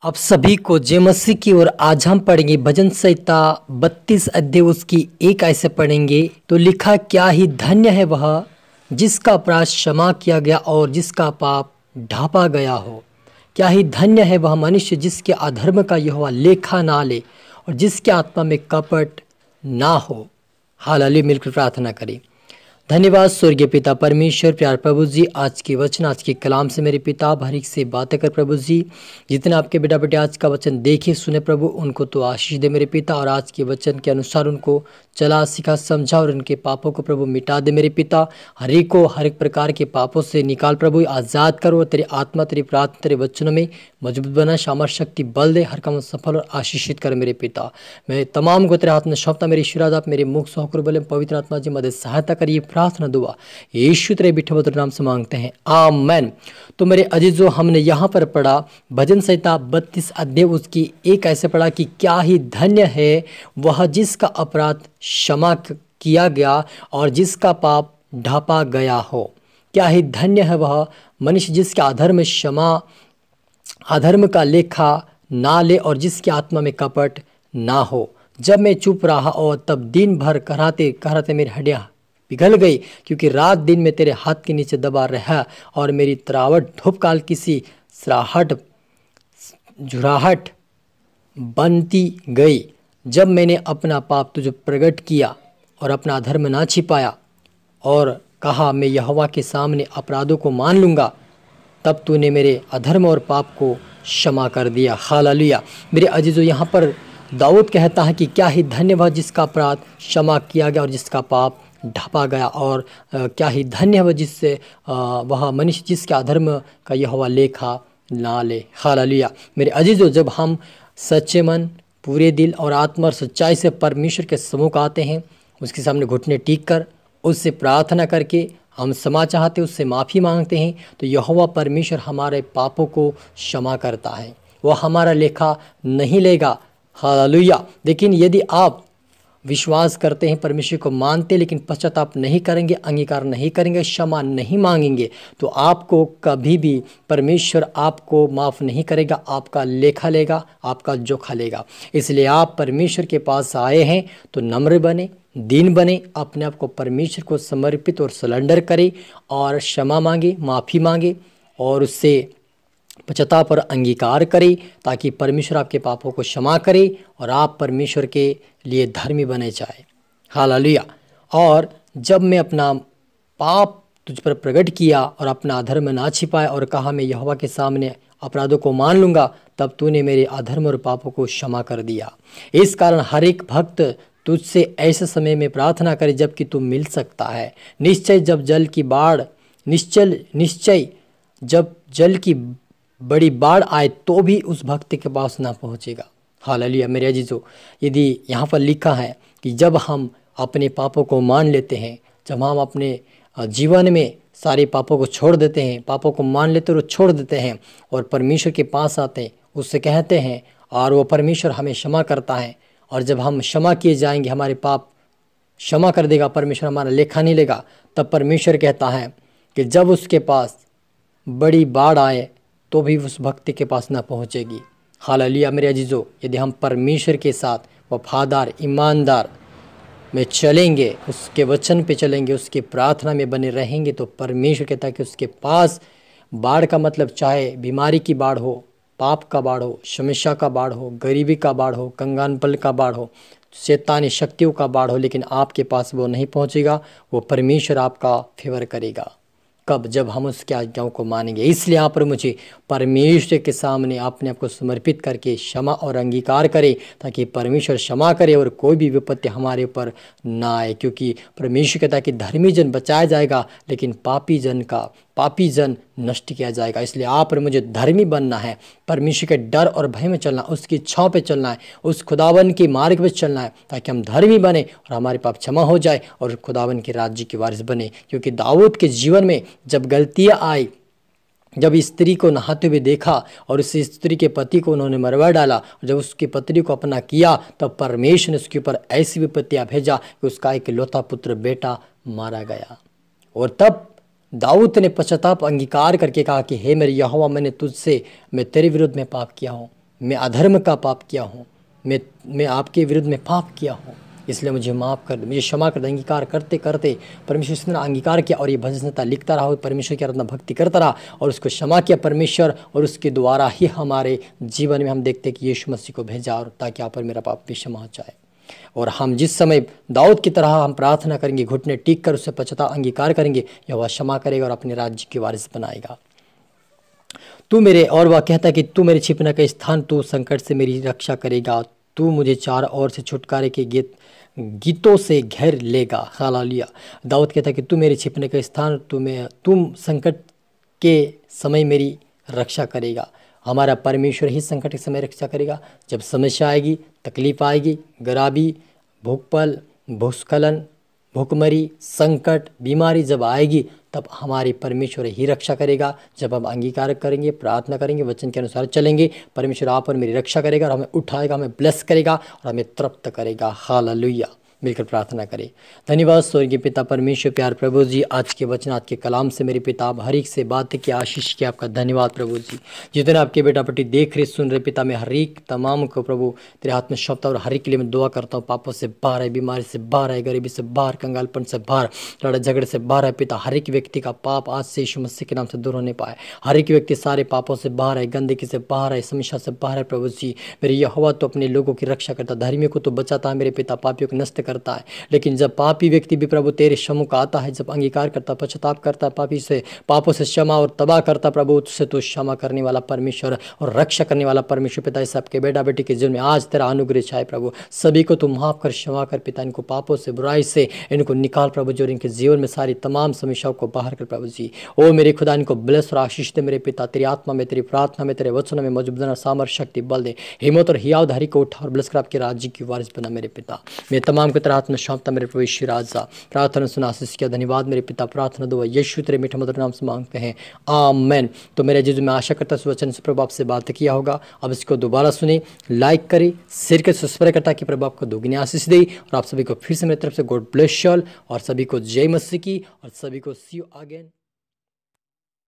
आप सभी को जय मसीह की। और आज हम पढ़ेंगे भजन संहिता 32 अध्याय उसकी 1 ऐसे पढ़ेंगे। तो लिखा, क्या ही धन्य है वह जिसका अपराध क्षमा किया गया और जिसका पाप ढांपा गया हो। क्या ही धन्य है वह मनुष्य जिसके अधर्म का यहोवा लेखा ना ले और जिसके आत्मा में कपट ना हो। हालेलुया। मिलकर प्रार्थना करें। धन्यवाद स्वर्गीय पिता परमेश्वर, प्यार प्रभु जी, आज के वचन आज के कलाम से मेरे पिता भरीक से बातें कर प्रभु जी। जितने आपके बेटा बेटे आज का वचन देखे सुने प्रभु, उनको तो आशीष दे मेरे पिता, और आज के वचन के अनुसार उनको चला सिखा समझा और उनके पापों को प्रभु मिटा दे मेरे पिता। हर एक को हर एक प्रकार के पापों से निकाल प्रभु, आज़ाद करो। तेरे आत्मा तेरी प्रार्थना तेरे वचनों में मजबूत बना, सामर्थ शक्ति बल दे, हर काम सफल और आशीषित कर मेरे पिता। मैं तमाम को तेरे हाथ में सौंपता। मेरी ईश्वराज आप मेरे मुख से होकर बोले, पवित्र आत्मा जी मदद सहायता करिए। प्रार्थना दुआ यीशु तेरे बिठे पवित्र नाम से मांगते हैं, आमेन। तो मेरे अजीजों, हमने यहाँ पर पढ़ा भजन संहिता 32 अध्याय उसकी 1 ऐसे पढ़ा कि क्या ही धन्य है वह जिसका अपराध क्षमा किया गया और जिसका पाप ढांपा गया हो। क्या ही धन्य है वह मनुष्य जिसके अधर्म का लेखा ना ले और जिसकी आत्मा में कपट ना हो। जब मैं चुप रहा और तब दिन भर कराते कराते मेरी हड्डियां पिघल गई, क्योंकि रात दिन में तेरे हाथ के नीचे दबा रहा और मेरी तरावट धूपकाल किसी झुराहट बनती गई। जब मैंने अपना पाप तुझे प्रकट किया और अपना धर्म ना छिपाया और कहा मैं यहोवा के सामने अपराधों को मान लूँगा, तब तूने मेरे अधर्म और पाप को क्षमा कर दिया। हालेलुया। मेरे अजीजों, यहाँ पर दाऊद कहता है कि क्या ही धन्यवाद जिसका अपराध क्षमा किया गया और जिसका पाप ढांपा गया, और क्या ही धन्य वह जिससे वह मनुष्य जिसके अधर्म का यहोवा लेखा ना ले। हालेलुया। मेरे अजीजों, जब हम सच्चे मन पूरे दिल और आत्मा और सच्चाई से परमेश्वर के सम्मुख आते हैं, उसके सामने घुटने टेक कर उससे प्रार्थना करके हम क्षमा चाहते उससे माफ़ी मांगते हैं, तो यहोवा परमेश्वर हमारे पापों को क्षमा करता है, वह हमारा लेखा नहीं लेगा। हालेलुया। लेकिन यदि आप विश्वास करते हैं, परमेश्वर को मानते, लेकिन पश्चाताप नहीं करेंगे, अंगीकार नहीं करेंगे, क्षमा नहीं मांगेंगे, तो आपको कभी भी परमेश्वर आपको माफ़ नहीं करेगा, आपका लेखा लेगा, आपका जोखा लेगा। इसलिए आप परमेश्वर के पास आए हैं तो नम्र बने, दीन बने, अपने आप को परमेश्वर को समर्पित और सरेंडर करें और क्षमा मांगे, माफ़ी मांगे और उससे पश्चाताप और अंगीकार करें, ताकि परमेश्वर आपके पापों को क्षमा करे और आप परमेश्वर के लिए धर्मी बने जाए। हालेलुया। और जब मैं अपना पाप तुझ पर प्रकट किया और अपना अधर्म ना छिपाया और कहा मैं यहोवा के सामने अपराधों को मान लूँगा, तब तूने मेरे अधर्म और पापों को क्षमा कर दिया। इस कारण हर एक भक्त तुझसे ऐसे समय में प्रार्थना करे जबकि तू मिल सकता है। निश्चय जब जल की बड़ी बाढ़ आए तो भी उस भक्त के पास ना पहुँचेगा। हालेलुया। मेरे अजीजों, यदि यहाँ पर लिखा है कि जब हम अपने पापों को मान लेते हैं, जब हम अपने जीवन में सारे पापों को छोड़ देते हैं, पापों को मान लेते और छोड़ देते हैं और परमेश्वर के पास आते हैं, उससे कहते हैं और वो परमेश्वर हमें क्षमा करता है, और जब हम क्षमा किए जाएंगे, हमारे पाप क्षमा कर देगा परमेश्वर, हमारा लेखा नहीं लेगा, तब परमेश्वर कहता है कि जब उसके पास बड़ी बाढ़ आए तो भी उस भक्ति के पास ना पहुँचेगी। हालेलुया। मेरे अजीजों, यदि हम परमेश्वर के साथ वफादार ईमानदार में चलेंगे, उसके वचन पे चलेंगे, उसकी प्रार्थना में बने रहेंगे, तो परमेश्वर कहता है कि उसके पास बाढ़ का मतलब चाहे बीमारी की बाढ़ हो, पाप का बाढ़ हो, समस्या का बाढ़ हो, गरीबी का बाढ़ हो, कंगालपन का बाढ़ हो, शैतानी शक्तियों का बाढ़ हो, लेकिन आपके पास वो नहीं पहुंचेगा। वो परमेश्वर आपका फेवर करेगा। कब? जब हम उसके आज्ञाओं को मानेंगे। इसलिए यहाँ पर मुझे परमेश्वर के सामने अपने आप को समर्पित करके क्षमा और अंगीकार करें, ताकि परमेश्वर क्षमा करे और कोई भी विपत्ति हमारे ऊपर ना आए। क्योंकि परमेश्वर कहता है कि धर्मी जन बचाया जाएगा, लेकिन पापी जन नष्ट किया जाएगा। इसलिए आप और मुझे धर्मी बनना है, परमेश्वर के डर और भय में चलना, उसकी छाँव पे चलना है, उस खुदावन के मार्ग पे चलना है, ताकि हम धर्मी बने और हमारे पाप क्षमा हो जाए और खुदावन के राज्य के वारिस बने। क्योंकि दाऊद के जीवन में जब गलतियाँ आई, जब स्त्री को नहाते हुए देखा और उस स्त्री के पति को उन्होंने मरवा डाला, और जब उसकी पत्नी को अपना किया, तब परमेश्वर ने उसके ऊपर ऐसी विपत्तियाँ भेजा कि उसका एक लौता पुत्र बेटा मारा गया। और तब दाऊद ने पश्चाताप अंगीकार करके कहा कि हे मेरे यहोवा, मैं तेरे विरुद्ध में पाप किया हूँ, मैं अधर्म का पाप किया हूँ, मैं आपके विरुद्ध में पाप किया हूँ, इसलिए मुझे माफ़ कर दे, मुझे क्षमा कर दे। अंगीकार करते करते परमेश्वर ने अंगीकार किया और ये भजन संहिता लिखता रहा, परमेश्वर की आराधना भक्ति करता रहा और उसको क्षमा किया परमेश्वर, और उसके द्वारा ही हमारे जीवन में हम देखते कि यीशु मसीह को भेजा, और ताकि आप पर मेरा पाप भी क्षमा हो जाए। और हम जिस समय दाऊद की तरह हम प्रार्थना करेंगे, घुटने टेक कर उससे पश्चाताप अंगीकार करेंगे, यहोवा क्षमा करेगा और अपने राज्य की वारिस बनाएगा। तू मेरे, और वह कहता है कि तू मेरे छिपने का स्थान, तू संकट से मेरी रक्षा करेगा, तू मुझे चारों ओर से छुटकारे के गीतों से घेर लेगा। हालेलुया। दाऊद कहता है कि तू मेरे छिपने का स्थान, तुम संकट के समय मेरी रक्षा करेगा। हमारा परमेश्वर ही संकट के समय रक्षा करेगा। जब समस्या आएगी, तकलीफ आएगी, गरीबी, भूखपल, भूस्खलन, भूखमरी, संकट, बीमारी जब आएगी, तब हमारे परमेश्वर ही रक्षा करेगा। जब हम अंगीकार करेंगे, प्रार्थना करेंगे, वचन के अनुसार चलेंगे, परमेश्वर आप और मेरी रक्षा करेगा और हमें उठाएगा, हमें ब्लेस करेगा और हमें तृप्त करेगा। हालेलुया। मिलकर प्रार्थना करें। धन्यवाद स्वर्गीय पिता परमेश्वर, प्यार प्रभु जी, आज के वचन, आज के कलाम से मेरे पिता आप हर एक से बात की आशीष की, आपका धन्यवाद प्रभु जी। जितने आपके बेटा बेटी देख रहे, सुन रहे पिता, मैं हर एक तमाम को प्रभु तेरे हाथ में सौंपता और हर एक के लिए मैं दुआ करता हूँ। पापों से बाहर है, बीमारी से बाहर है, गरीबी से बाहर, कंगालपन से बाहर, लड़ाई झगड़े से बाहर है पिता। हर एक व्यक्ति का पाप आज से यीशु मसीह के नाम से दूर होने पाए। हर एक व्यक्ति सारे पापों से बाहर है, गंदगी से बाहर है, समस्या से बाहर है प्रभु जी। मेरे यहोवा तो अपने लोगों की रक्षा करता, धर्मियों को तो बचाता है मेरे पिता, पापियों को नष्ट करता है। लेकिन जब पापी व्यक्ति भी प्रभु तेरे सम्मुख आता है, जब अंगीकार करता, पश्चाताप करता, पापी से पापों से क्षमा और तबाह करता प्रभु, उससे तो क्षमा करने वाला परमेश्वर और रक्षा करने वाला परमेश्वर पिता। इस सबके बेटा बेटी के जीवन में आज तेरा अनुग्रह छाए प्रभु। सभी को तू माफ कर, क्षमा कर पिता। इनको पापों से, बुराई से इनको निकाल प्रभु जी, और इनके जीवन में सारी तमाम समस्याओं को बाहर कर प्रभु जी। ओ मेरे खुदा, इनको ब्लेस और आशीष दे मेरे पिता। तेरी आत्मा में, तेरी प्रार्थना में, तेरे वचनों में मौजूद बना सामर्थ, शक्ति, बल दे, हिम्मत और हियाव धारी को उठा और ब्लेस कर आपके राज्य की वारिस बना मेरे पिता। मैं तमाम को तेरे हाथ में सौंपता मेरे प्रभु यीशु राजा। प्रार्थना सुना, आशीष किया, धन्यवाद मेरे पिता। प्रार्थना दुआ यीशु तेरे मीठे मधुर नाम से मांगते हैं, आमीन। तो मेरे जीजू, मैं आशा करता हूं वचन से प्रभु आपसे बात किया होगा। अब इसको दोबारा सुने, लाइक करें, शेयर करें, सब्सक्राइब करता कि प्रभु आपको दोगुनी आशीष दे। और आप सभी को फिर से मेरी तरफ से गॉड ब्लेस यू ऑल, और सभी को जय मसीह की, और सभी को सी यू अगेन।